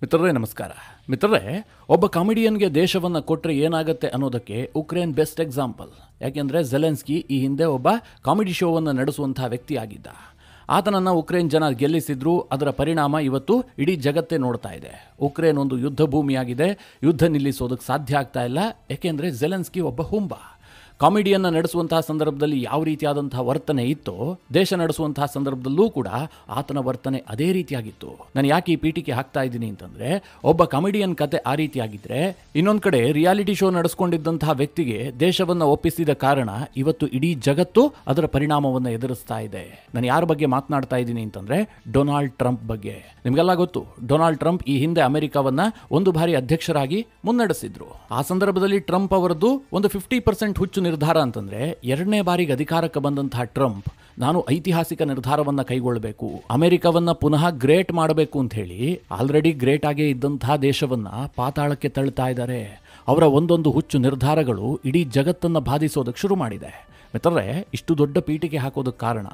ಮಿತ್ರರೇ ನಮಸ್ಕಾರ. ಮಿತ್ರರೇ, ಒಬ್ಬ ಕಾಮಿಡಿಯನ್ಗೆ ದೇಶವನ್ನು ಕೊಟ್ಟರೆ ಏನಾಗುತ್ತೆ ಅನ್ನೋದಕ್ಕೆ ಉಕ್ರೇನ್ ಬೆಸ್ಟ್ ಎಕ್ಸಾಂಪಲ್. ಯಾಕೆಂದರೆ ಝೆಲೆನ್ಸ್ಕಿ ಈ ಹಿಂದೆ ಒಬ್ಬ ಕಾಮಿಡಿ ಶೋವನ್ನು ನಡೆಸುವಂತಹ ವ್ಯಕ್ತಿ ಆಗಿದ್ದ. ಆತನನ್ನು ಉಕ್ರೇನ್ ಜನ ಗೆಲ್ಲಿಸಿದ್ರು. ಅದರ ಪರಿಣಾಮ ಇವತ್ತು ಇಡೀ ಜಗತ್ತೇ ನೋಡ್ತಾ ಇದೆ. ಉಕ್ರೇನ್ ಒಂದು ಯುದ್ಧ ಭೂಮಿಯಾಗಿದೆ. ಯುದ್ಧ ನಿಲ್ಲಿಸೋದಕ್ಕೆ ಸಾಧ್ಯ ಆಗ್ತಾ ಇಲ್ಲ. ಯಾಕೆಂದರೆ ಝೆಲೆನ್ಸ್ಕಿ ಒಬ್ಬ ಹುಂಬ. ಕಾಮಿಡಿಯನ್ನು ನಡೆಸುವಂತಹ ಸಂದರ್ಭದಲ್ಲಿ ಯಾವ ರೀತಿಯಾದಂತಹ ವರ್ತನೆ ಇತ್ತೋ, ದೇಶ ನಡೆಸುವಂತಹ ಸಂದರ್ಭದಲ್ಲೂ ಕೂಡ ಆತನ ವರ್ತನೆ ಅದೇ ರೀತಿಯಾಗಿತ್ತು. ನಾನು ಯಾಕೆ ಈ ಪೀಠಿಕೆ ಹಾಕ್ತಾ ಇದ್ದೀನಿ ಅಂತಂದರೆ, ಒಬ್ಬ ಕಾಮಿಡಿಯನ್ ಕತೆ ಆ ರೀತಿಯಾಗಿದ್ದರೆ, ಇನ್ನೊಂದು ಕಡೆ ರಿಯಾಲಿಟಿ ಶೋ ನಡೆಸ್ಕೊಂಡಿದ್ದಂತಹ ವ್ಯಕ್ತಿಗೆ ದೇಶವನ್ನು ಒಪ್ಪಿಸಿದ ಕಾರಣ ಇವತ್ತು ಇಡೀ ಜಗತ್ತು ಅದರ ಪರಿಣಾಮವನ್ನು ಎದುರಿಸ್ತಾ ಇದೆ. ನಾನು ಯಾರ ಬಗ್ಗೆ ಮಾತನಾಡ್ತಾ ಇದ್ದೀನಿ ಅಂತಂದರೆ, ಡೊನಾಲ್ಡ್ ಟ್ರಂಪ್ ಬಗ್ಗೆ. ನಿಮಗೆಲ್ಲ ಗೊತ್ತು, ಡೊನಾಲ್ಡ್ ಟ್ರಂಪ್ ಈ ಹಿಂದೆ ಅಮೆರಿಕವನ್ನ ಒಂದು ಬಾರಿ ಅಧ್ಯಕ್ಷರಾಗಿ ಮುನ್ನಡೆಸಿದ್ರು. ಆ ಸಂದರ್ಭದಲ್ಲಿ ಟ್ರಂಪ್ ಅವರದ್ದು ಒಂದು 50% ಹುಚ್ಚು ನಿರ್ಧಾರ ಅಂತಂದ್ರೆ, ಎರಡನೇ ಬಾರಿಗೆ ಅಧಿಕಾರಕ್ಕೆ ಬಂದಂತಹ ಟ್ರಂಪ್, ನಾನು ಐತಿಹಾಸಿಕ ನಿರ್ಧಾರವನ್ನ ಕೈಗೊಳ್ಳಬೇಕು, ಅಮೆರಿಕವನ್ನ ಪುನಃ ಗ್ರೇಟ್ ಮಾಡಬೇಕು ಅಂತ ಹೇಳಿ ಆಲ್ರೆಡಿ ಗ್ರೇಟ್ ಆಗೇ ಇದ್ದಂತಹ ದೇಶವನ್ನ ಪಾತಾಳಕ್ಕೆ ತಳ್ಳುತ್ತಾ ಇದ್ದಾರೆ. ಅವರ ಒಂದೊಂದು ಹುಚ್ಚು ನಿರ್ಧಾರಗಳು ಇಡೀ ಜಗತ್ತನ್ನು ಬಾಧಿಸೋದಕ್ಕೆ ಶುರು ಮಾಡಿದೆ. ಮಿತ್ರರೇ, ಇಷ್ಟು ದೊಡ್ಡ ಪೀಠಿಕೆ ಹಾಕೋದಕ್ಕೆ ಕಾರಣ,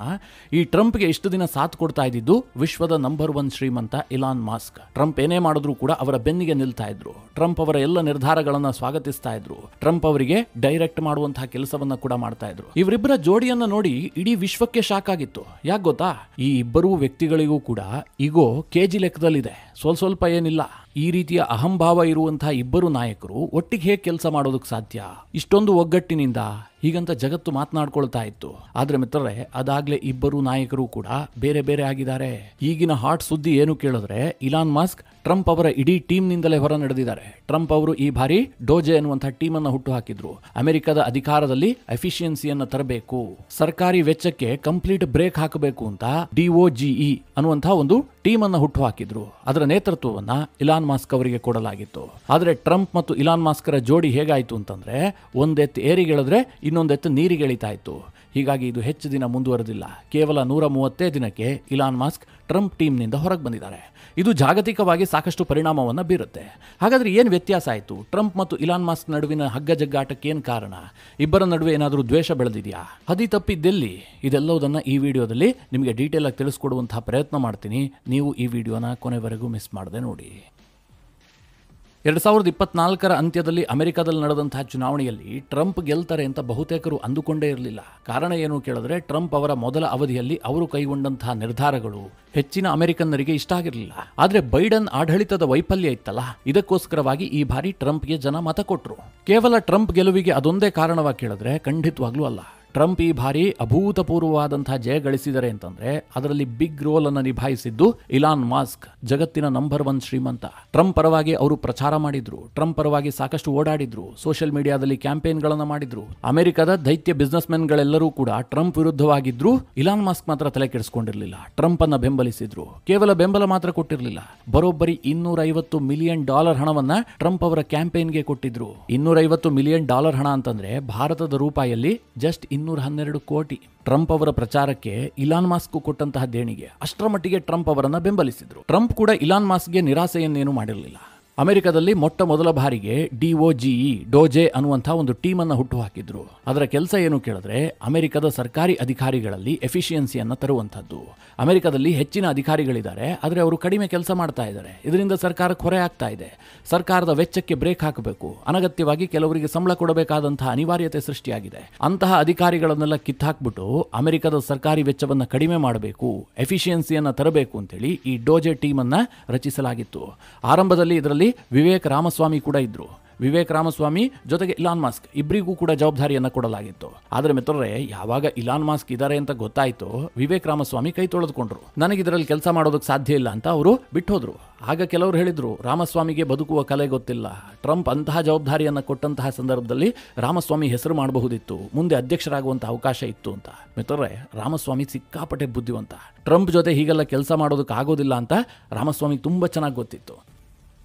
ಈ ಟ್ರಂಪ್ಗೆ ಇಷ್ಟು ದಿನ ಸಾಥ್ ಕೊಡ್ತಾ ಇದ್ದಿದ್ದು ವಿಶ್ವದ ನಂಬರ್ 1 ಶ್ರೀಮಂತ ಇಲಾನ್ ಮಾಸ್ಕ್. ಟ್ರಂಪ್ ಏನೇ ಮಾಡಿದ್ರು ಕೂಡ ಅವರ ಬೆನ್ನಿಗೆ ನಿಲ್ತಾ ಇದ್ರು. ಟ್ರಂಪ್ ಅವರ ಎಲ್ಲ ನಿರ್ಧಾರಗಳನ್ನು ಸ್ವಾಗತಿಸ್ತಾ ಇದ್ರು. ಟ್ರಂಪ್ ಅವರಿಗೆ ಡೈರೆಕ್ಟ್ ಮಾಡುವಂತಹ ಕೆಲಸವನ್ನ ಕೂಡ ಮಾಡ್ತಾ ಇದ್ರು. ಇವರಿಬ್ಬರ ಜೋಡಿಯನ್ನ ನೋಡಿ ಇಡೀ ವಿಶ್ವಕ್ಕೆ ಶಾಕ್ ಆಗಿತ್ತು. ಯಾಕೆ ಗೊತ್ತಾ? ಈ ಇಬ್ಬರು ವ್ಯಕ್ತಿಗಳಿಗೂ ಕೂಡ ಈಗೋ ಕೆಜಿ ಲೆಕ್ಕದಲ್ಲಿದೆ, ಸ್ವಲ್ಪ ಏನಿಲ್ಲ. ಈ ರೀತಿಯ ಅಹಂಭಾವ ಇರುವಂತಹ ಇಬ್ಬರು ನಾಯಕರು ಒಟ್ಟಿಗೆ ಹೇಗೆ ಕೆಲಸ ಮಾಡೋದಕ್ಕೆ ಸಾಧ್ಯ? ಇಷ್ಟೊಂದು ಒಗ್ಗಟ್ಟಿನಿಂದ ಹೀಗಂತ ಜಗತ್ತು ಮಾತನಾಡ್ಕೊಳ್ತಾ ಇತ್ತು. ಆದ್ರೆ ಮಿತ್ರರೇ, ಅದಾಗ್ಲೇ ಇಬ್ಬರು ನಾಯಕರು ಕೂಡ ಬೇರೆ ಬೇರೆ ಆಗಿದ್ದಾರೆ. ಈಗಿನ ಹಾಟ್ ಸುದ್ದಿ ಏನು ಕೇಳಿದ್ರೆ, ಇಲಾನ್ ಮಾಸ್ಕ್ ಟ್ರಂಪ್ ಅವರ ಇಡೀ ಟೀಮ್ ನಿಂದಲೇ ಹೊರ ನಡೆದಿದ್ದಾರೆ. ಟ್ರಂಪ್ ಅವರು ಈ ಬಾರಿ ಡೋಜೆ ಅನ್ನುವಂತಹ ಟೀಮ್ ಅನ್ನು ಹುಟ್ಟು ಹಾಕಿದ್ರು. ಅಮೆರಿಕದ ಅಧಿಕಾರದಲ್ಲಿ ಎಫಿಷಿಯನ್ಸಿಯನ್ನು ತರಬೇಕು, ಸರ್ಕಾರಿ ವೆಚ್ಚಕ್ಕೆ ಕಂಪ್ಲೀಟ್ ಬ್ರೇಕ್ ಹಾಕಬೇಕು ಅಂತ DOGE ಅನ್ನುವಂತಹ ಒಂದು ಟೀಮ್ ಅನ್ನು ಹುಟ್ಟು ಹಾಕಿದ್ರು. ಅದರ ನೇತೃತ್ವವನ್ನ ಇಲಾನ್ ಮಾಸ್ಕ್ ಅವರಿಗೆ ಕೊಡಲಾಗಿತ್ತು. ಆದ್ರೆ ಟ್ರಂಪ್ ಮತ್ತು ಇಲಾನ್ ಮಾಸ್ಕರ ಜೋಡಿ ಹೇಗಾಯ್ತು ಅಂತಂದ್ರೆ, ಒಂದೆತ್ತು ಏರಿಗೆಳೆದ್ರೆ ಇನ್ನೊಂದೆತ್ತು ನೀರಿಗೆಳಿತಾ ಇತ್ತು. ಹೀಗಾಗಿ ಇದು ಹೆಚ್ಚು ದಿನ ಮುಂದುವರೆದಿಲ್ಲ. ಕೇವಲ 130 ದಿನಕ್ಕೆ ಇಲಾನ್ ಮಾಸ್ಕ್ ಟ್ರಂಪ್ ಟೀಮ್ನಿಂದ ಹೊರಗೆ ಬಂದಿದ್ದಾರೆ. ಇದು ಜಾಗತಿಕವಾಗಿ ಸಾಕಷ್ಟು ಪರಿಣಾಮವನ್ನು ಬೀರುತ್ತೆ. ಹಾಗಾದ್ರೆ ಏನು ವ್ಯತ್ಯಾಸ ಆಯಿತು? ಟ್ರಂಪ್ ಮತ್ತು ಇಲಾನ್ ಮಾಸ್ಕ್ ನಡುವಿನ ಹಗ್ಗಜಗ್ಗಾಟಕ್ಕೆ ಏನು ಕಾರಣ? ಇಬ್ಬರ ನಡುವೆ ಏನಾದರೂ ದ್ವೇಷ ಬೆಳೆದಿದೆಯಾ? ಹದಿ ತಪ್ಪಿದ್ದೆಲ್ಲಿ? ಇದೆಲ್ಲವುದನ್ನು ಈ ವಿಡಿಯೋದಲ್ಲಿ ನಿಮಗೆ ಡೀಟೇಲ್ ಆಗಿ ತಿಳಿಸ್ಕೊಡುವಂತಹ ಪ್ರಯತ್ನ ಮಾಡ್ತೀನಿ. ನೀವು ಈ ವಿಡಿಯೋನ ಕೊನೆವರೆಗೂ ಮಿಸ್ ಮಾಡದೆ ನೋಡಿ. 2024ರ ಅಂತ್ಯದಲ್ಲಿ ಅಮೆರಿಕದಲ್ಲಿ ನಡೆದಂತಹ ಚುನಾವಣೆಯಲ್ಲಿ ಟ್ರಂಪ್ ಗೆಲ್ತಾರೆ ಅಂತ ಬಹುತೇಕರು ಅಂದುಕೊಂಡೇ ಇರಲಿಲ್ಲ. ಕಾರಣ ಏನು ಕೇಳಿದ್ರೆ, ಟ್ರಂಪ್ ಅವರ ಮೊದಲ ಅವಧಿಯಲ್ಲಿ ಅವರು ಕೈಗೊಂಡಂತಹ ನಿರ್ಧಾರಗಳು ಹೆಚ್ಚಿನ ಅಮೆರಿಕನ್ನರಿಗೆ ಇಷ್ಟ ಆಗಿರಲಿಲ್ಲ. ಆದ್ರೆ ಬೈಡನ್ ಆಡಳಿತದ ವೈಫಲ್ಯ ಇತ್ತಲ್ಲ, ಇದಕ್ಕೋಸ್ಕರವಾಗಿ ಈ ಬಾರಿ ಟ್ರಂಪ್ಗೆ ಜನ ಮತ ಕೊಟ್ಟರು. ಕೇವಲ ಟ್ರಂಪ್ ಗೆಲುವಿಗೆ ಅದೊಂದೇ ಕಾರಣವಾಗಿ ಕೇಳಿದ್ರೆ ಖಂಡಿತವಾಗ್ಲೂ ಅಲ್ಲ. ಟ್ರಂಪ್ ಈ ಬಾರಿ ಅಭೂತಪೂರ್ವವಾದಂತಹ ಜಯ ಗಳಿಸಿದರೆ ಅಂತಂದ್ರೆ ಅದರಲ್ಲಿ ಬಿಗ್ ರೋಲ್ ಅನ್ನು ನಿಭಾಯಿಸಿದ್ದು ಇಲಾನ್ ಮಾಸ್ಕ್, ಜಗತ್ತಿನ ನಂಬರ್ 1 ಶ್ರೀಮಂತ. ಟ್ರಂಪ್ ಪರವಾಗಿ ಅವರು ಪ್ರಚಾರ ಮಾಡಿದ್ರು, ಟ್ರಂಪ್ ಪರವಾಗಿ ಸಾಕಷ್ಟು ಓಡಾಡಿದ್ರು, ಸೋಷಿಯಲ್ ಮೀಡಿಯಾದಲ್ಲಿ ಕ್ಯಾಂಪೇನ್ಗಳನ್ನು ಮಾಡಿದ್ರು. ಅಮೆರಿಕದ ದೈತ್ಯ ಬಿಸ್ನೆಸ್ ಮೆನ್ಗಳೆಲ್ಲರೂ ಕೂಡ ಟ್ರಂಪ್ ವಿರುದ್ಧವಾಗಿದ್ರು. ಇಲಾನ್ ಮಾಸ್ಕ್ ಮಾತ್ರ ತಲೆ ಕೆಡಿಸಿಕೊಂಡಿರಲಿಲ್ಲ, ಟ್ರಂಪ್ ಅನ್ನ ಬೆಂಬಲಿಸಿದ್ರು. ಕೇವಲ ಬೆಂಬಲ ಮಾತ್ರ ಕೊಟ್ಟಿರಲಿಲ್ಲ, ಬರೋಬ್ಬರಿ $250 ಮಿಲಿಯನ್ ಹಣವನ್ನ ಟ್ರಂಪ್ ಅವರ ಕ್ಯಾಂಪೇನ್ಗೆ ಕೊಟ್ಟಿದ್ರು. $250 ಮಿಲಿಯನ್ ಹಣ ಅಂತಂದ್ರೆ ಭಾರತದ ರೂಪಾಯಲ್ಲಿ ಜಸ್ಟ್ 212 ಕೋಟಿ. ಟ್ರಂಪ್ ಅವರ ಪ್ರಚಾರಕ್ಕೆ ಇಲಾನ್ ಮಾಸ್ಕ್ ಕೊಟ್ಟಂತಹ ದೇಣಿಗೆ. ಅಷ್ಟರ ಮಟ್ಟಿಗೆ ಟ್ರಂಪ್ ಅವರನ್ನ ಬೆಂಬಲಿಸಿದ್ರು. ಟ್ರಂಪ್ ಕೂಡ ಇಲಾನ್ ಮಾಸ್ಕ್ಗೆ ನಿರಾಸೆಯನ್ನೇನು ಮಾಡಿರಲಿಲ್ಲ. ಅಮೆರಿಕದಲ್ಲಿ ಮೊಟ್ಟ ಮೊದಲ ಬಾರಿಗೆ ಡೋಜೆ ಅನ್ನುವಂತಹ ಒಂದು ಟೀಮ್ ಅನ್ನು ಹುಟ್ಟು ಹಾಕಿದ್ರು. ಅದರ ಕೆಲಸ ಏನು ಕೇಳಿದ್ರೆ, ಅಮೆರಿಕದ ಸರ್ಕಾರಿ ಅಧಿಕಾರಿಗಳಲ್ಲಿ ಎಫಿಷಿಯನ್ಸಿಯನ್ನು ತರುವಂತದ್ದು. ಅಮೆರಿಕದಲ್ಲಿ ಹೆಚ್ಚಿನ ಅಧಿಕಾರಿಗಳಿದ್ದಾರೆ, ಆದರೆ ಅವರು ಕಡಿಮೆ ಕೆಲಸ ಮಾಡ್ತಾ ಇದ್ದಾರೆ. ಇದರಿಂದ ಸರ್ಕಾರಕ್ಕೆ ಹೊರೆ ಆಗ್ತಾ ಇದೆ. ಸರ್ಕಾರದ ವೆಚ್ಚಕ್ಕೆ ಬ್ರೇಕ್ ಹಾಕಬೇಕು, ಅನಗತ್ಯವಾಗಿ ಕೆಲವರಿಗೆ ಸಂಬಳ ಕೊಡಬೇಕಾದಂತಹ ಅನಿವಾರ್ಯತೆ ಸೃಷ್ಟಿಯಾಗಿದೆ. ಅಂತಹ ಅಧಿಕಾರಿಗಳನ್ನೆಲ್ಲ ಕಿತ್ತಾಕ್ಬಿಟ್ಟು ಅಮೆರಿಕದ ಸರ್ಕಾರಿ ವೆಚ್ಚವನ್ನು ಕಡಿಮೆ ಮಾಡಬೇಕು, ಎಫಿಷಿಯನ್ಸಿಯನ್ನು ತರಬೇಕು ಅಂತೇಳಿ ಈ ಡೋಜೆ ಟೀಮ್ ಅನ್ನ ರಚಿಸಲಾಗಿತ್ತು. ಆರಂಭದಲ್ಲಿ ಇದರಲ್ಲಿ ವಿವೇಕ್ ರಾಮಸ್ವಾಮಿ ಕೂಡ ಇದ್ರು. ವಿವೇಕ್ ರಾಮಸ್ವಾಮಿ ಜೊತೆಗೆ ಇಲಾನ್ ಮಾಸ್ಕ್ ಇಬ್ಬರಿಗೂ ಕೂಡ ಜವಾಬ್ದಾರಿಯನ್ನು ಕೊಡಲಾಗಿತ್ತು. ಆದರೆ ಮಿತ್ರರೇ, ಯಾವಾಗ ಇಲಾನ್ ಮಾಸ್ಕ್ ಇದ್ದಾರೆ ಅಂತ ಗೊತ್ತಾಯ್ತು, ವಿವೇಕ್ ರಾಮಸ್ವಾಮಿ ಕೈ ತೊಳೆದುಕೊಂಡ್ರು. ನನಗೆ ಇದರಲ್ಲಿ ಕೆಲಸ ಮಾಡೋದಕ್ಕೆ ಸಾಧ್ಯ ಇಲ್ಲ ಅಂತ ಅವರು ಬಿಟ್ಟೋದ್ರು. ಆಗ ಕೆಲವರು ಹೇಳಿದ್ರು, ರಾಮಸ್ವಾಮಿಗೆ ಬದುಕುವ ಕಲೆ ಗೊತ್ತಿಲ್ಲ. ಟ್ರಂಪ್ ಅಂತಹ ಜವಾಬ್ದಾರಿಯನ್ನು ಕೊಟ್ಟಂತಹ ಸಂದರ್ಭದಲ್ಲಿ ರಾಮಸ್ವಾಮಿ ಹೆಸರು ಮಾಡಬಹುದಿತ್ತು, ಮುಂದೆ ಅಧ್ಯಕ್ಷರಾಗುವಂತಹ ಅವಕಾಶ ಇತ್ತು ಅಂತ. ಮಿತ್ರರೇ, ರಾಮಸ್ವಾಮಿ ಸಿಕ್ಕಾಪಟ್ಟೆ ಬುದ್ಧಿವಂತ. ಟ್ರಂಪ್ ಜೊತೆ ಹೀಗೆಲ್ಲ ಕೆಲಸ ಮಾಡೋದಕ್ಕೆ ಆಗೋದಿಲ್ಲ ಅಂತ ರಾಮಸ್ವಾಮಿ ತುಂಬಾ ಚೆನ್ನಾಗಿ ಗೊತ್ತಿತ್ತು.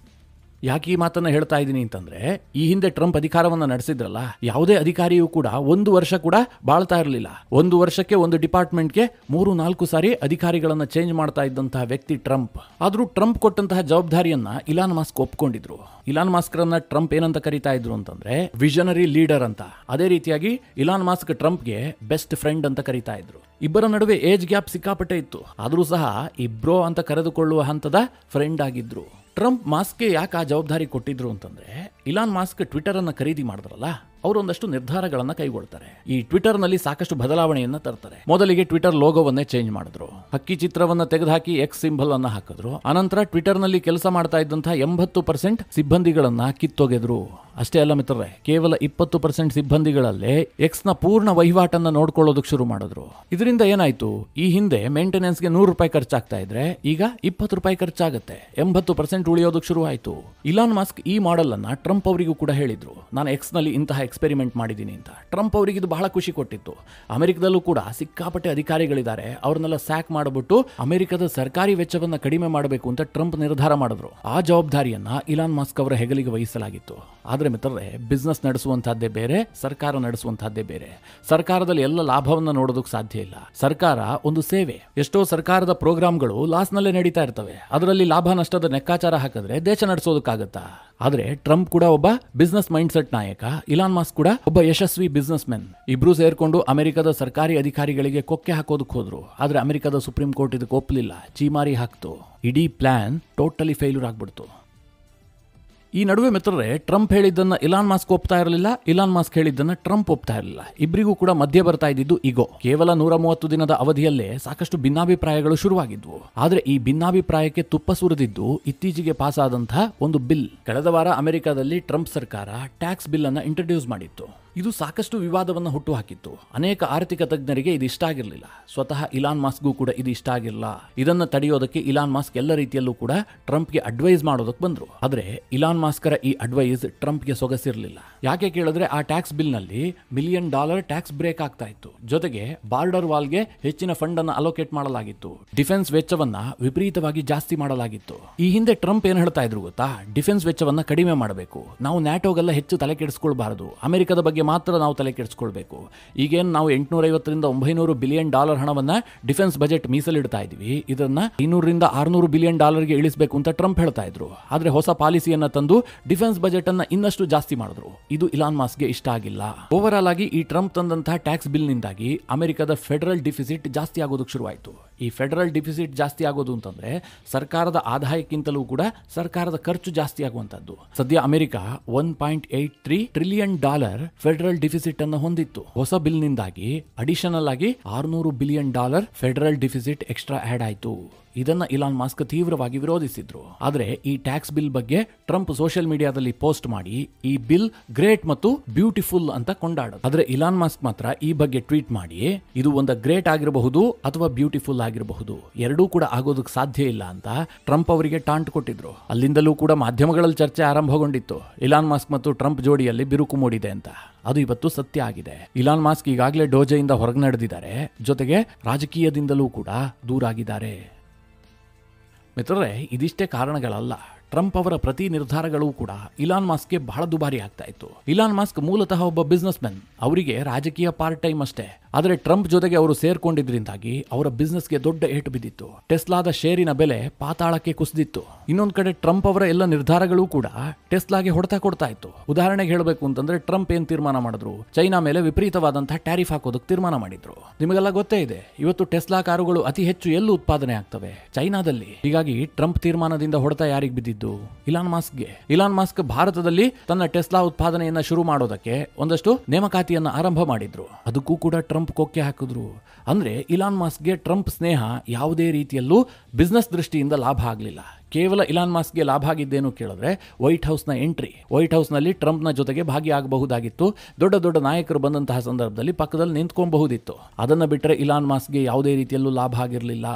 ಯಾಕೆ ಈ ಮಾತನ್ನ ಹೇಳ್ತಾ ಇದ್ದೀನಿ ಅಂತಂದ್ರೆ, ಈ ಹಿಂದೆ ಟ್ರಂಪ್ ಅಧಿಕಾರವನ್ನ ನಡೆಸಿದ್ರಲ್ಲ, ಯಾವುದೇ ಅಧಿಕಾರಿಯೂ ಕೂಡ 1 ವರ್ಷ ಕೂಡ ಬಾಳ್ತಾ ಇರಲಿಲ್ಲ. 1 ವರ್ಷಕ್ಕೆ ಒಂದು ಡಿಪಾರ್ಟ್ಮೆಂಟ್ಗೆ 3-4 ಸಾರಿ ಅಧಿಕಾರಿಗಳನ್ನ ಚೇಂಜ್ ಮಾಡ್ತಾ ಇದ್ದಂತಹ ವ್ಯಕ್ತಿ ಟ್ರಂಪ್. ಆದ್ರೂ ಟ್ರಂಪ್ ಕೊಟ್ಟಂತಹ ಜವಾಬ್ದಾರಿಯನ್ನ ಇಲಾನ್ ಮಾಸ್ಕ್ ಒಪ್ಕೊಂಡಿದ್ರು. ಇಲಾನ್ ಮಾಸ್ಕ್ರನ್ನ ಟ್ರಂಪ್ ಏನಂತ ಕರೀತಾ ಇದ್ರು ಅಂತಂದ್ರೆ, ವಿಷನರಿ ಲೀಡರ್ ಅಂತ. ಅದೇ ರೀತಿಯಾಗಿ ಇಲಾನ್ ಮಾಸ್ಕ್ ಟ್ರಂಪ್ಗೆ ಬೆಸ್ಟ್ ಫ್ರೆಂಡ್ ಅಂತ ಕರೀತಾ ಇದ್ರು. ಇಬ್ಬರ ನಡುವೆ ಏಜ್ ಗ್ಯಾಪ್ ಸಿಕ್ಕಾಪಟ್ಟೆ ಇತ್ತು. ಆದ್ರೂ ಸಹ ಇಬ್ರೋ ಅಂತ ಕರೆದುಕೊಳ್ಳುವ ಹಂತದ ಫ್ರೆಂಡ್ ಆಗಿದ್ರು. ಟ್ರಂಪ್ ಮಾಸ್ಕ್ಗೆ ಯಾಕೆ ಆ ಜವಾಬ್ದಾರಿ ಕೊಟ್ಟಿದ್ರು ಅಂತಂದ್ರೆ, ಇಲಾನ್ ಮಾಸ್ಕ್ ಟ್ವಿಟರ್ ಅನ್ನ ಖರೀದಿ ಮಾಡಿದ್ರಲ್ಲ, ಅವರು ಒಂದಷ್ಟು ನಿರ್ಧಾರಗಳನ್ನ ಕೈಗೊಳ್ತಾರೆ. ಈ ಟ್ವಿಟರ್ ನಲ್ಲಿ ಸಾಕಷ್ಟು ಬದಲಾವಣೆಯನ್ನ ತರ್ತಾರೆ. ಮೊದಲಿಗೆ ಟ್ವಿಟರ್ ಲೋಗೋವನ್ನೇ ಚೇಂಜ್ ಮಾಡಿದ್ರು, ಹಕ್ಕಿ ಚಿತ್ರವನ್ನ ತೆಗೆದುಹಾಕಿ ಎಕ್ಸ್ ಸಿಂಬಲ್ ಅನ್ನ ಹಾಕಿದ್ರು. ಅನಂತರ ಟ್ವಿಟರ್ ನಲ್ಲಿ ಕೆಲಸ ಮಾಡ್ತಾ ಇದ್ದಂತಹ 80% ಸಿಬ್ಬಂದಿಗಳನ್ನ ಕಿತ್ತೊಗೆದ್ರು. ಅಷ್ಟೇ ಅಲ್ಲ ಮಿತ್ರರೇ, ಕೇವಲ 20% ಸಿಬ್ಬಂದಿಗಳಲ್ಲೇ ಎಕ್ಸ್ ನ ಪೂರ್ಣ ವಹಿವಾಟನ್ನ ನೋಡ್ಕೊಳ್ಳೋದಕ್ಕೆ ಶುರು ಮಾಡಿದ್ರು. ಇದರಿಂದ ಏನಾಯ್ತು, ಈ ಹಿಂದೆ ಮೇಂಟೆನೆನ್ಸ್ಗೆ $100 ಖರ್ಚಾಗ್ತಾ ಇದ್ರೆ ಈಗ $20 ಖರ್ಚಾಗುತ್ತೆ, 80% ಉಳಿಯೋದಕ್ಕೆ ಶುರು ಆಯ್ತು. ಇಲಾನ್ ಮಾಸ್ಕ್ ಈ ಮಾಡೆಲ್ ಅನ್ನ ಟ್ರಂಪ್ ಅವರಿಗೂ ಕೂಡ ಹೇಳಿದ್ರು, ನಾನು ಎಕ್ಸ್ ನಲ್ಲಿ ಇಂತಹ ಎಕ್ಸ್ಪೆರಿಮೆಂಟ್ ಮಾಡಿದ್ದೀನಿ ಅಂತ. ಟ್ರಂಪ್ ಅವರಿಗೆ ಇದು ಬಹಳ ಖುಷಿ ಕೊಟ್ಟಿತ್ತು. ಅಮೆರಿಕದಲ್ಲೂ ಕೂಡ ಸಿಕ್ಕಾಪಟ್ಟೆ ಅಧಿಕಾರಿಗಳಿದ್ದಾರೆ, ಅವ್ರನ್ನೆಲ್ಲ ಸ್ಯಾಕ್ ಮಾಡಿಬಿಟ್ಟು ಅಮೆರಿಕದ ಸರ್ಕಾರಿ ವೆಚ್ಚವನ್ನ ಕಡಿಮೆ ಮಾಡಬೇಕು ಅಂತ ಟ್ರಂಪ್ ನಿರ್ಧಾರ ಮಾಡಿದ್ರು. ಆ ಜವಾಬ್ದಾರಿಯನ್ನ ಇಲಾನ್ ಮಾಸ್ಕ್ ಅವರ ಹೆಗಲಿಗೆ ವಹಿಸಲಾಗಿತ್ತು. ಆದ್ರೆ ಮಿತ್ರರೇ, ಬಿಸ್ನೆಸ್ ನಡೆಸುವಂತಹದ್ದೇ ಬೇರೆ, ಸರ್ಕಾರ ನಡೆಸುವಂತಹದ್ದೇ ಬೇರೆ. ಸರ್ಕಾರದಲ್ಲಿ ಎಲ್ಲ ಲಾಭವನ್ನ ನೋಡೋದಕ್ಕೆ ಸಾಧ್ಯ ಇಲ್ಲ. ಸರ್ಕಾರ ಒಂದು ಸೇವೆ. ಎಷ್ಟೋ ಸರ್ಕಾರದ ಪ್ರೋಗ್ರಾಮ್ಗಳು ಲಾಸ್ ನಲ್ಲೇ ನಡೀತಾ ಇರ್ತವೆ. ಅದರಲ್ಲಿ ಲಾಭ ನಷ್ಟದ ಲೆಕ್ಕಾಚಾರ ಹಾಕಿದ್ರೆ ದೇಶ ನಡೆಸೋದಕ್ಕಾಗತ್ತಾ? ಆದ್ರೆ ಟ್ರಂಪ್ ಕೂಡ ಒಬ್ಬ ಬಿಸ್ನೆಸ್ ಮೈಂಡ್ ಸೆಟ್ ನಾಯಕ, ಇಲಾನ್ ಮಾಸ್ಕ್ ಕೂಡ ಒಬ್ಬ ಯಶಸ್ವಿ ಬಿಸ್ನೆಸ್ ಮೆನ್. ಇಬ್ರು ಸೇರ್ಕೊಂಡು ಅಮೆರಿಕದ ಸರ್ಕಾರಿ ಅಧಿಕಾರಿಗಳಿಗೆ ಕೊಕ್ಕೆ ಹಾಕೋದಕ್ಕೆ ಹೋದ್ರು. ಆದ್ರೆ ಅಮೆರಿಕದ ಸುಪ್ರೀಂ ಕೋರ್ಟ್ ಇದಕ್ಕೆ ಒಪ್ಪಲಿಲ್ಲ, ಚೀಮಾರಿ ಹಾಕ್ತು. ಇಡೀ ಪ್ಲಾನ್ ಟೋಟಲಿ ಫೇಲ್ಯೂರ್ ಆಗ್ಬಿಡ್ತು. ಈ ನಡುವೆ ಮಿತ್ರರೇ, ಟ್ರಂಪ್ ಹೇಳಿದ್ದನ್ನ ಇಲಾನ್ ಮಾಸ್ಕ್ ಒಪ್ತಾ ಇರಲಿಲ್ಲ, ಇಲಾನ್ ಮಾಸ್ಕ್ ಹೇಳಿದ್ದನ್ನ ಟ್ರಂಪ್ ಒಪ್ತಾ ಇರಲಿಲ್ಲ. ಇಬ್ಬರಿಗೂ ಕೂಡ ಮಧ್ಯೆ ಬರ್ತಾ ಇದ್ದಿದ್ದು ಈಗೋ. ಕೇವಲ 130 ದಿನದ ಅವಧಿಯಲ್ಲೇ ಸಾಕಷ್ಟು ಭಿನ್ನಾಭಿಪ್ರಾಯಗಳು ಶುರುವಾಗಿದ್ವು. ಆದ್ರೆ ಈ ಭಿನ್ನಾಭಿಪ್ರಾಯಕ್ಕೆ ತುಪ್ಪ ಸುರಿದಿದ್ದು ಇತ್ತೀಚೆಗೆ ಪಾಸ್ ಆದಂತಹ ಒಂದು ಬಿಲ್. ಕಳೆದ ವಾರ ಅಮೆರಿಕದಲ್ಲಿ ಟ್ರಂಪ್ ಸರ್ಕಾರ ಟ್ಯಾಕ್ಸ್ ಬಿಲ್ ಅನ್ನ ಇಂಟ್ರೊಡ್ಯೂಸ್ ಮಾಡಿತ್ತು. ಇದು ಸಾಕಷ್ಟು ವಿವಾದವನ್ನು ಹುಟ್ಟು ಹಾಕಿತ್ತು. ಅನೇಕ ಆರ್ಥಿಕ ತಜ್ಞರಿಗೆ ಇದು ಇಷ್ಟ ಆಗಿರಲಿಲ್ಲ. ಸ್ವತಃ ಇಲಾನ್ ಮಾಸ್ಕ್ಗೂ ಕೂಡ ಇದು ಇಷ್ಟ ಆಗಿರಲಿಲ್ಲ. ಇದನ್ನ ತಡೆಯೋದಕ್ಕೆ ಇಲಾನ್ ಮಾಸ್ಕ್ ಎಲ್ಲ ರೀತಿಯಲ್ಲೂ ಕೂಡ ಟ್ರಂಪ್ಗೆ ಅಡ್ವೈಸ್ ಮಾಡೋದಕ್ಕೆ ಬಂದ್ರು. ಆದ್ರೆ ಇಲಾನ್ ಮಾಸ್ಕರ ಈ ಅಡ್ವೈಸ್ ಟ್ರಂಪ್ಗೆ ಸೊಗಸಿರಲಿಲ್ಲ. ಯಾಕೆ ಕೇಳಿದ್ರೆ, ಆ ಟ್ಯಾಕ್ಸ್ ಬಿಲ್ ನಲ್ಲಿ $1 ಬಿಲಿಯನ್ ಟ್ಯಾಕ್ಸ್ ಬ್ರೇಕ್ ಆಗ್ತಾ ಇತ್ತು. ಜೊತೆಗೆ ಬಾರ್ಡರ್ ವಾಲ್ಗೆ ಹೆಚ್ಚಿನ ಫಂಡ್ ಅನ್ನು ಅಲೋಕೇಟ್ ಮಾಡಲಾಗಿತ್ತು. ಡಿಫೆನ್ಸ್ ವೆಚ್ಚವನ್ನ ವಿಪರೀತವಾಗಿ ಜಾಸ್ತಿ ಮಾಡಲಾಗಿತ್ತು. ಈ ಹಿಂದೆ ಟ್ರಂಪ್ ಏನ್ ಹೇಳ್ತಾ ಇದ್ರು ಗೊತ್ತಾ, ಡಿಫೆನ್ಸ್ ವೆಚ್ಚವನ್ನ ಕಡಿಮೆ ಮಾಡಬೇಕು, ನಾವು ನ್ಯಾಟೋಗೆಲ್ಲ ಹೆಚ್ಚು ತಲೆ ಕೆಡಿಸ್ಕೊಳ್ಬಾರದು, ಅಮೆರಿಕದ ಬಗ್ಗೆ ಮಾತ್ರ ನಾವು ತಲೆ ಕೆಡಿಸ್ಕೊಳ್ಬೇಕು. ಈಗೇನು ನಾವು $850 ರಿಂದ $900 ಬಿಲಿಯನ್ ಹಣವನ್ನ ಡಿಫೆನ್ಸ್ ಬಜೆಟ್ ಮೀಸಲಿಡ್ತಾ ಇದೀವಿ, ಇದನ್ನ $500 ರಿಂದ $600 ಬಿಲಿಯನ್ ಗೆ ಇಳಿಸಬೇಕು ಅಂತ ಟ್ರಂಪ್ ಹೇಳ್ತಾ ಇದ್ರು. ಆದ್ರೆ ಹೊಸ ಪಾಲಿಸಿಯನ್ನ ತಂದು ಡಿಫೆನ್ಸ್ ಬಜೆಟ್ ಅನ್ನ ಇನ್ನಷ್ಟು ಜಾಸ್ತಿ ಮಾಡಿದ್ರು. ಇದು ಇಲಾನ್ ಮಾಸ್ಕ್ಗೆ ಇಷ್ಟ ಆಗಿಲ್ಲ. ಓವರ್ ಆಲ್ ಆಗಿ ಈ ಟ್ರಂಪ್ ತಂದಂತಹ ಟ್ಯಾಕ್ಸ್ ಬಿಲ್ ನಿಂದಾಗಿ ಅಮೆರಿಕದ ಫೆಡರಲ್ ಡಿಫಿಸಿಟ್ ಜಾಸ್ತಿ ಆಗೋದಕ್ಕೆ ಶುರುವಾಯಿತು. ಈ ಫೆಡರಲ್ ಡಿಫಿಸಿಟ್ ಜಾಸ್ತಿ ಆಗೋದು ಅಂತಂದ್ರೆ ಸರ್ಕಾರದ ಆದಾಯಕ್ಕಿಂತಲೂ ಕೂಡ ಸರ್ಕಾರದ ಖರ್ಚು ಜಾಸ್ತಿ ಆಗುವಂತದ್ದು. ಸದ್ಯ ಅಮೆರಿಕ $1.83 ಟ್ರಿಲಿಯನ್ ಫೆಡರಲ್ ಡಿಫಿಸಿಟ್ ಅನ್ನು ಹೊಂದಿತ್ತು. ಹೊಸ ಬಿಲ್ ನಿಂದಾಗಿ ಅಡಿಷನಲ್ ಆಗಿ $600 billion federal deficit extra add ಆಯ್ತು. ಇದನ್ನ ಇಲಾನ್ ಮಾಸ್ಕ್ ತೀವ್ರವಾಗಿ ವಿರೋಧಿಸಿದ್ರು. ಆದ್ರೆ ಈ ಟ್ಯಾಕ್ಸ್ ಬಿಲ್ ಬಗ್ಗೆ ಟ್ರಂಪ್ ಸೋಷಿಯಲ್ ಮೀಡಿಯಾದಲ್ಲಿ ಪೋಸ್ಟ್ ಮಾಡಿ ಈ ಬಿಲ್ ಗ್ರೇಟ್ ಮತ್ತು ಬ್ಯೂಟಿಫುಲ್ ಅಂತ ಕೊಂಡಾಡೋದು. ಆದ್ರೆ ಇಲಾನ್ ಮಾಸ್ಕ್ ಮಾತ್ರ ಈ ಬಗ್ಗೆ ಟ್ವೀಟ್ ಮಾಡಿ, ಇದು ಒಂದು ಗ್ರೇಟ್ ಆಗಿರಬಹುದು ಅಥವಾ ಬ್ಯೂಟಿಫುಲ್ ಆಗಿರಬಹುದು, ಎರಡೂ ಕೂಡ ಆಗೋದಕ್ಕೆ ಸಾಧ್ಯ ಇಲ್ಲ ಅಂತ ಟ್ರಂಪ್ ಅವರಿಗೆ ಟಾಂಟ್ ಕೊಟ್ಟಿದ್ರು. ಅಲ್ಲಿಂದಲೂ ಕೂಡ ಮಾಧ್ಯಮಗಳಲ್ಲಿ ಚರ್ಚೆ ಆರಂಭಗೊಂಡಿತ್ತು, ಇಲಾನ್ ಮಾಸ್ಕ್ ಮತ್ತು ಟ್ರಂಪ್ ಜೋಡಿಯಲ್ಲಿ ಬಿರುಕು ಮೂಡಿದೆ ಅಂತ. ಅದು ಇವತ್ತು ಸತ್ಯ ಆಗಿದೆ. ಇಲಾನ್ ಮಾಸ್ಕ್ ಈಗಾಗಲೇ ಡೋಜೆಯಿಂದ ಹೊರಗೆ ನಡೆದಿದ್ದಾರೆ, ಜೊತೆಗೆ ರಾಜಕೀಯದಿಂದಲೂ ಕೂಡ ದೂರಾಗಿದ್ದಾರೆ. ಮಿತ್ರರೇ, ಇದಿಷ್ಟೇ ಕಾರಣಗಳಲ್ಲ. ಟ್ರಂಪ್ ಅವರ ಪ್ರತಿ ನಿರ್ಧಾರಗಳು ಕೂಡ ಇಲಾನ್ ಮಾಸ್ಕ್ಗೆ ಬಹಳ ದುಬಾರಿ ಆಗ್ತಾ ಇತ್ತು. ಇಲಾನ್ ಮಾಸ್ಕ್ ಮೂಲತಃ ಒಬ್ಬ ಬಿಸ್ನೆಸ್ ಮೆನ್, ಅವರಿಗೆ ರಾಜಕೀಯ ಪಾರ್ಟ್ ಟೈಮ್ ಅಷ್ಟೇ. ಆದರೆ ಟ್ರಂಪ್ ಜೊತೆಗೆ ಅವರು ಸೇರ್ಕೊಂಡಿದ್ರಿಂದಾಗಿ ಅವರ ಬಿಸ್ನೆಸ್ಗೆ ದೊಡ್ಡ ಏಟು ಬಿದ್ದಿತ್ತು. ಟೆಸ್ಲಾದ ಶೇರಿನ ಬೆಲೆ ಪಾತಾಳಕ್ಕೆ ಕುಸಿದಿತ್ತು. ಇನ್ನೊಂದು ಕಡೆ ಟ್ರಂಪ್ ಅವರ ಎಲ್ಲ ನಿರ್ಧಾರಗಳು ಕೂಡ ಟೆಸ್ಲಾಗೆ ಹೊಡೆತ ಕೊಡ್ತಾ ಇತ್ತು. ಉದಾಹರಣೆಗೆ ಹೇಳಬೇಕು ಅಂತಂದ್ರೆ, ಟ್ರಂಪ್ ಏನ್ ತೀರ್ಮಾನ ಮಾಡಿದ್ರು, ಚೈನಾ ಮೇಲೆ ವಿಪರೀತವಾದಂತಹ ಟ್ಯಾರಿಫ್ ಹಾಕೋದಕ್ಕೆ ತೀರ್ಮಾನ ಮಾಡಿದ್ರು. ನಿಮಗೆಲ್ಲ ಗೊತ್ತೇ ಇದೆ, ಇವತ್ತು ಟೆಸ್ಲಾ ಕಾರುಗಳು ಅತಿ ಹೆಚ್ಚು ಎಲ್ಲಿ ಉತ್ಪಾದನೆ ಆಗ್ತವೆ, ಚೈನಾದಲ್ಲಿ. ಹೀಗಾಗಿ ಟ್ರಂಪ್ ತೀರ್ಮಾನದಿಂದ ಹೊಡೆತ ಯಾರಿಗೆ ಬಿದ್ದಿದ್ದು? ಇಲಾನ್ ಮಾಸ್ಕ್ಗೆ. ಇಲಾನ್ ಮಾಸ್ಕ್ ಭಾರತದಲ್ಲಿ ತನ್ನ ಟೆಸ್ಲಾ ಉತ್ಪಾದನೆಯನ್ನ ಶುರು ಮಾಡೋದಕ್ಕೆ ಒಂದಷ್ಟು ನೇಮಕಾತಿಯನ್ನ ಆರಂಭ ಮಾಡಿದ್ರು. ಅದಕ್ಕೂ ಕೂಡ ಟ್ರಂಪ್ ಕೊಕ್ಕೆ ಹಾಕಿದ್ರು. ಅಂದ್ರೆ ಇಲಾನ್ ಮಾಸ್ಕ್ಗೆ ಟ್ರಂಪ್ ಸ್ನೇಹ ಯಾವುದೇ ರೀತಿಯಲ್ಲೂ ಬಿಸ್ನೆಸ್ ದೃಷ್ಟಿಯಿಂದ ಲಾಭ ಆಗಲಿಲ್ಲ. ಕೇವಲ ಇಲಾನ್ ಮಾಸ್ಕ್ಗೆ ಲಾಭ ಆಗಿದ್ದೇನು ಕೇಳಿದ್ರೆ, ವೈಟ್ ಹೌಸ್ನ ಎಂಟ್ರಿ. ವೈಟ್ ಹೌಸ್ನಲ್ಲಿ ಟ್ರಂಪ್ನ ಜೊತೆಗೆ ಭಾಗಿಯಾಗಬಹುದಾಗಿತ್ತು. ದೊಡ್ಡ ದೊಡ್ಡ ನಾಯಕರು ಬಂದಂತಹ ಸಂದರ್ಭದಲ್ಲಿ ಪಕ್ಕದಲ್ಲಿ ನಿಂತ್ಕೊಬಹುದಿತ್ತು. ಅದನ್ನು ಬಿಟ್ಟರೆ ಇಲಾನ್ ಮಾಸ್ಕ್ಗೆ ಯಾವುದೇ ರೀತಿಯಲ್ಲೂ ಲಾಭ ಆಗಿರಲಿಲ್ಲ.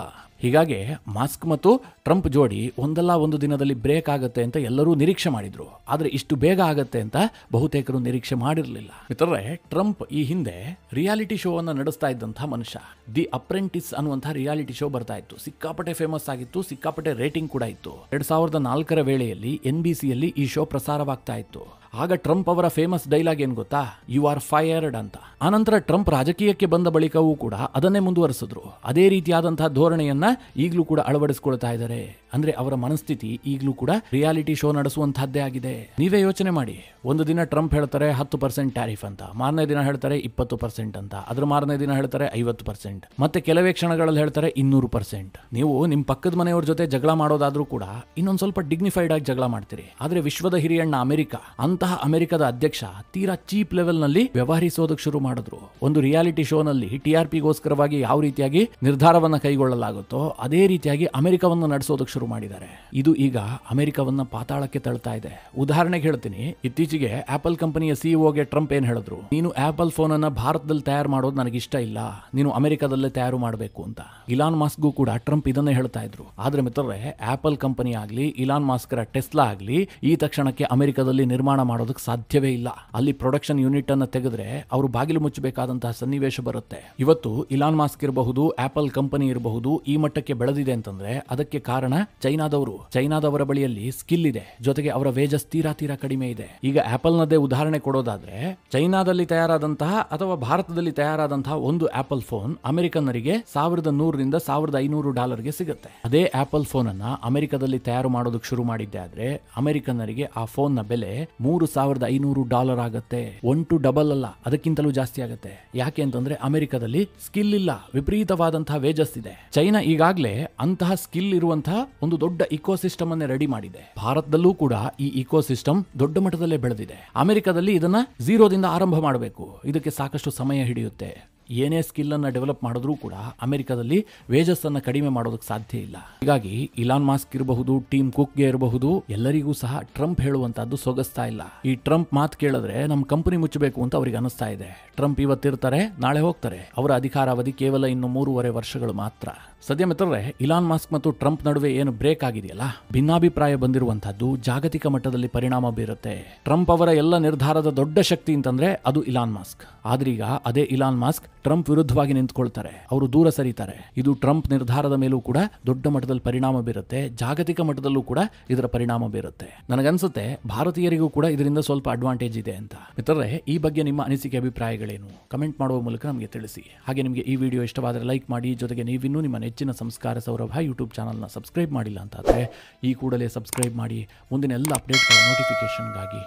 ಹೀಗಾಗಿ ಮಾಸ್ಕ್ ಮತ್ತು ಟ್ರಂಪ್ ಜೋಡಿ ಒಂದಲ್ಲ ಒಂದು ದಿನದಲ್ಲಿ ಬ್ರೇಕ್ ಆಗುತ್ತೆ ಅಂತ ಎಲ್ಲರೂ ನಿರೀಕ್ಷೆ ಮಾಡಿದ್ರು. ಆದರೆ ಇಷ್ಟು ಬೇಗ ಆಗತ್ತೆ ಅಂತ ಬಹುತೇಕರು ನಿರೀಕ್ಷೆ ಮಾಡಿರಲಿಲ್ಲ. ಮಿತ್ರರೇ, ಟ್ರಂಪ್ ಈ ಹಿಂದೆ ರಿಯಾಲಿಟಿ ಶೋ ಅನ್ನು ನಡೆಸ್ತಾ ಇದ್ದಂತಹ ಮನುಷ್ಯ. ದಿ ಅಪ್ರೆಂಟಿಸ್ ಅನ್ನುವಂತಹ ರಿಯಾಲಿಟಿ ಶೋ ಬರ್ತಾ ಇತ್ತು. ಸಿಕ್ಕಾಪಟ್ಟೆ ಫೇಮಸ್ ಆಗಿತ್ತು, ಸಿಕ್ಕಾಪಟ್ಟೆ ರೇಟಿಂಗ್ ಕೂಡ ಇತ್ತು. 2004 ವೇಳೆಯಲ್ಲಿ NBCಯಲ್ಲಿ ಈ ಶೋ ಪ್ರಸಾರವಾಗ್ತಾ ಇತ್ತು. ಆಗ ಟ್ರಂಪ್ ಅವರ ಫೇಮಸ್ ಡೈಲಾಗ್ ಏನ್ ಗೊತ್ತಾ, ಯು ಆರ್ ಫೈರ್ಡ್ ಅಂತ. ಆನಂತರ ಟ್ರಂಪ್ ರಾಜಕೀಯಕ್ಕೆ ಬಂದ ಬಳಿಕವೂ ಕೂಡ ಅದನ್ನೇ ಮುಂದುವರಿಸಿದ್ರು. ಅದೇ ರೀತಿಯಾದಂತಹ ಧೋರಣೆಯನ್ನ ಈಗಲೂ ಕೂಡ ಅಳವಡಿಸಿಕೊಳ್ತಾ ಇದ್ದಾರೆ. ಅಂದ್ರೆ ಅವರ ಮನಸ್ಥಿತಿ ಈಗಲೂ ಕೂಡ ರಿಯಾಲಿಟಿ ಶೋ ನಡೆಸುವಂತಹದ್ದೇ ಆಗಿದೆ. ನೀವೇ ಯೋಚನೆ ಮಾಡಿ, ಒಂದು ದಿನ ಟ್ರಂಪ್ ಹೇಳ್ತಾರೆ 10% ಟ್ಯಾರಿಫ್ ಅಂತ, ಮಾರನೇ ದಿನ ಹೇಳ್ತಾರೆ 20% ಅಂತ, ಅದ್ರ ಮಾರನೇ ದಿನ ಹೇಳ್ತಾರೆ 50%, ಮತ್ತೆ ಕೆಲವೇ ಕ್ಷಣಗಳಲ್ಲಿ ಹೇಳ್ತಾರೆ 200%. ನೀವು ನಿಮ್ ಪಕ್ಕದ ಮನೆಯವ್ರ ಜೊತೆ ಜಗಳ ಮಾಡೋದಾದ್ರೂ ಕೂಡ ಇನ್ನೊಂದ್ ಸ್ವಲ್ಪ ಡಿಗ್ನಿಫೈಡ್ ಆಗಿ ಜಗಳ ಮಾಡ್ತೀರಿ. ಆದ್ರೆ ವಿಶ್ವದ ಹಿರಿಯಣ್ಣ ಅಮೆರಿಕ, ಅಂತಹ ಅಮೆರಿಕದ ಅಧ್ಯಕ್ಷ ತೀರಾ ಚೀಪ್ ಲೆವೆಲ್ ನಲ್ಲಿ ವ್ಯವಹರಿಸೋದಕ್ಕೆ ಶುರು ಮಾಡಿದ್ರು. ಒಂದು ರಿಯಾಲಿಟಿ ಶೋ ನಲ್ಲಿ TRPಗೋಸ್ಕರವಾಗಿ ಯಾವ ರೀತಿಯಾಗಿ ನಿರ್ಧಾರವನ್ನ ಕೈಗೊಳ್ಳಲಾಗುತ್ತೋ ಅದೇ ರೀತಿಯಾಗಿ ಅಮೆರಿಕವನ್ನು ನಡೆಸೋದಕ್ಕೆ ಶುರು ಮಾಡಿದ್ದಾರೆ. ಇದು ಈಗ ಅಮೆರಿಕವನ್ನ ಪಾತಾಳಕ್ಕೆ ತಳ್ತಾ ಇದೆ. ಉದಾಹರಣೆಗೆ ಹೇಳ್ತೀನಿ, ಇತ್ತೀಚೆಗೆ ಆಪಲ್ ಕಂಪನಿಯ ಸಿಇಒಗೆ ಟ್ರಂಪ್ ಏನ್ ಹೇಳಿದ್ರು, ನೀನು ಆಪಲ್ ಫೋನ್ ಅನ್ನ ಭಾರತದಲ್ಲಿ ತಯಾರು ಮಾಡೋದು ನನಗೆ ಇಷ್ಟ ಇಲ್ಲ, ನೀನು ಅಮೆರಿಕದಲ್ಲೇ ತಯಾರು ಮಾಡಬೇಕು ಅಂತ. ಇಲಾನ್ ಮಾಸ್ಕ್ಗೂ ಕೂಡ ಟ್ರಂಪ್ ಇದನ್ನೇ ಹೇಳ್ತಾ ಇದ್ರು. ಆದ್ರೆ ಮಿತ್ರರೇ, ಆಪಲ್ ಕಂಪನಿ ಆಗ್ಲಿ, ಇಲಾನ್ ಮಾಸ್ಕರ ಟೆಸ್ಲಾ ಆಗ್ಲಿ ಈ ತಕ್ಷಣಕ್ಕೆ ಅಮೆರಿಕದಲ್ಲಿ ನಿರ್ಮಾಣ ಮಾಡೋದಕ್ಕೆ ಸಾಧ್ಯವೇ ಇಲ್ಲ. ಅಲ್ಲಿ ಪ್ರೊಡಕ್ಷನ್ ಯೂನಿಟ್ ಅನ್ನ ತೆಗೆದ್ರೆ ಅವರು ಬಾಗಿಲು ಮುಚ್ಚಬೇಕಾದಂತಹ ಸನ್ನಿವೇಶ ಬರುತ್ತೆ. ಇವತ್ತು ಇಲಾನ್ ಮಾಸ್ಕ್ ಇರಬಹುದು, ಆಪಲ್ ಕಂಪನಿ ಇರಬಹುದು, ಈ ಮಟ್ಟಕ್ಕೆ ಬೆಳೆದಿದೆ ಅಂತಂದ್ರೆ ಅದಕ್ಕೆ ಕಾರಣ ಚೈನಾದವರ ಬಳಿಯಲ್ಲಿ ಸ್ಕಿಲ್ ಇದೆ, ಜೊತೆಗೆ ಅವರ ವೇಜಸ್ ತೀರಾ ಕಡಿಮೆ ಇದೆ. ಈಗ ಆಪಲ್ ನದೇ ಉದಾಹರಣೆ ಕೊಡೋದಾದ್ರೆ, ಚೈನಾದಲ್ಲಿ ತಯಾರಾದಂತಹ ಅಥವಾ ಭಾರತದಲ್ಲಿ ತಯಾರಾದಂತಹ ಒಂದು ಆಪಲ್ ಫೋನ್ ಅಮೆರಿಕನ್ನರಿಗೆ $1,100 $1,500 ಸಿಗುತ್ತೆ. ಅದೇ ಆಪಲ್ ಫೋನ್ ಅನ್ನ ಅಮೆರಿಕದಲ್ಲಿ ತಯಾರು ಮಾಡೋದಕ್ಕೆ ಶುರು ಮಾಡಿದ್ದೆ ಆದ್ರೆ ಅಮೆರಿಕನ್ನರಿಗೆ ಆ ಫೋನ್ ನ ಬೆಲೆ $3,500 ಆಗುತ್ತೆ. 1 to double ಅಲ್ಲ, ಅದಕ್ಕಿಂತಲೂ ಜಾಸ್ತಿ ಆಗುತ್ತೆ. ಯಾಕೆ ಅಂತಂದ್ರೆ ಅಮೆರಿಕದಲ್ಲಿ ಸ್ಕಿಲ್ ಇಲ್ಲ, ವಿಪರೀತವಾದಂತಹ ವೇಜಸ್ ಇದೆ. ಚೈನಾ ಈಗಾಗಲೇ ಅಂತಹ ಸ್ಕಿಲ್ ಇರುವಂತಹ ಒಂದು ದೊಡ್ಡ ಇಕೋಸಿಸ್ಟಮ್ ಅನ್ನೇ ರೆಡಿ ಮಾಡಿದೆ. ಭಾರತದಲ್ಲೂ ಕೂಡ ಈ ಇಕೋಸಿಸ್ಟಮ್ ದೊಡ್ಡ ಮಟ್ಟದಲ್ಲೇ ಬೆಳೆದಿದೆ. ಅಮೆರಿಕದಲ್ಲಿ ಇದನ್ನ ಝೀರೋದಿಂದ ಆರಂಭ ಮಾಡಬೇಕು, ಇದಕ್ಕೆ ಸಾಕಷ್ಟು ಸಮಯ ಹಿಡಿಯುತ್ತೆ. ಏನೇ ಸ್ಕಿಲ್ ಅನ್ನ ಡೆವಲಪ್ ಮಾಡಿದ್ರೂ ಕೂಡ ಅಮೆರಿಕದಲ್ಲಿ ವೇಜಸ್ ಅನ್ನ ಕಡಿಮೆ ಮಾಡೋದಕ್ಕೆ ಸಾಧ್ಯ ಇಲ್ಲ. ಹೀಗಾಗಿ ಇಲಾನ್ ಮಾಸ್ಕ್ ಇರಬಹುದು, ಟೀಮ್ ಕುಕ್ಗೆ ಇರಬಹುದು, ಎಲ್ಲರಿಗೂ ಸಹ ಟ್ರಂಪ್ ಹೇಳುವಂತಹದ್ದು ಸೊಗಸ್ತಾ ಇಲ್ಲ. ಈ ಟ್ರಂಪ್ ಮಾತು ಕೇಳಿದ್ರೆ ನಮ್ಮ ಕಂಪನಿ ಮುಚ್ಚಬೇಕು ಅಂತ ಅವ್ರಿಗೆ ಅನಿಸ್ತಾ ಇದೆ. ಟ್ರಂಪ್ ಇವತ್ತಿರ್ತಾರೆ, ನಾಳೆ ಹೋಗ್ತಾರೆ. ಅವರ ಅಧಿಕಾರಾವಧಿ ಕೇವಲ ಇನ್ನು 3.5 ವರ್ಷಗಳು ಮಾತ್ರ. ಸದ್ಯ ಮಿತ್ರರೇ, ಇಲಾನ್ ಮಾಸ್ಕ್ ಮತ್ತು ಟ್ರಂಪ್ ನಡುವೆ ಏನು ಬ್ರೇಕ್ ಆಗಿದೆಯಲ್ಲ, ಭಿನ್ನಾಭಿಪ್ರಾಯ ಬಂದಿರುವಂತಹದ್ದು ಜಾಗತಿಕ ಮಟ್ಟದಲ್ಲಿ ಪರಿಣಾಮ ಬೀರುತ್ತೆ. ಟ್ರಂಪ್ ಅವರ ಎಲ್ಲ ನಿರ್ಧಾರದ ದೊಡ್ಡ ಶಕ್ತಿ ಅಂತಂದ್ರೆ ಅದು ಇಲಾನ್ ಮಾಸ್ಕ್. ಆದ್ರೀಗ ಅದೇ ಇಲಾನ್ ಮಾಸ್ಕ್ ಟ್ರಂಪ್ ವಿರುದ್ಧವಾಗಿ ನಿಂತ್ಕೊಳ್ತಾರೆ, ಅವರು ದೂರ ಸರಿತಾರೆ. ಇದು ಟ್ರಂಪ್ ನಿರ್ಧಾರದ ಮೇಲೂ ಕೂಡ ದೊಡ್ಡ ಮಟ್ಟದಲ್ಲಿ ಪರಿಣಾಮ ಬೀರುತ್ತೆ, ಜಾಗತಿಕ ಮಟ್ಟದಲ್ಲೂ ಕೂಡ ಇದರ ಪರಿಣಾಮ ಬೀರುತ್ತೆ. ನನಗನ್ಸುತ್ತೆ ಭಾರತೀಯರಿಗೂ ಕೂಡ ಇದರಿಂದ ಸ್ವಲ್ಪ ಅಡ್ವಾಂಟೇಜ್ ಇದೆ ಅಂತ. ಮಿತ್ರರೇ, ಈ ಬಗ್ಗೆ ನಿಮ್ಮ ಅನಿಸಿಕೆ ಅಭಿಪ್ರಾಯಗಳೇನು ಕಮೆಂಟ್ ಮಾಡುವ ಮೂಲಕ ನಮಗೆ ತಿಳಿಸಿ. ಹಾಗೆ ನಿಮಗೆ ಈ ವಿಡಿಯೋ ಇಷ್ಟವಾದರೆ ಲೈಕ್ ಮಾಡಿ, ಜೊತೆಗೆ ನೀವಿನ್ನೂ ನಿಮ್ಮ ನೆಚ್ಚಿನ ಸಂಸ್ಕಾರ ಸೌರಭ ಯೂಟ್ಯೂಬ್ ಚಾನಲ್ನ ಸಬ್ಸ್ಕ್ರೈಬ್ ಮಾಡಿಲ್ಲ ಅಂತಾದರೆ ಈ ಕೂಡಲೇ ಸಬ್ಸ್ಕ್ರೈಬ್ ಮಾಡಿ ಮುಂದಿನ ಎಲ್ಲ ಅಪ್ಡೇಟ್ಗಳ ನೋಟಿಫಿಕೇಶನ್ಗಾಗಿ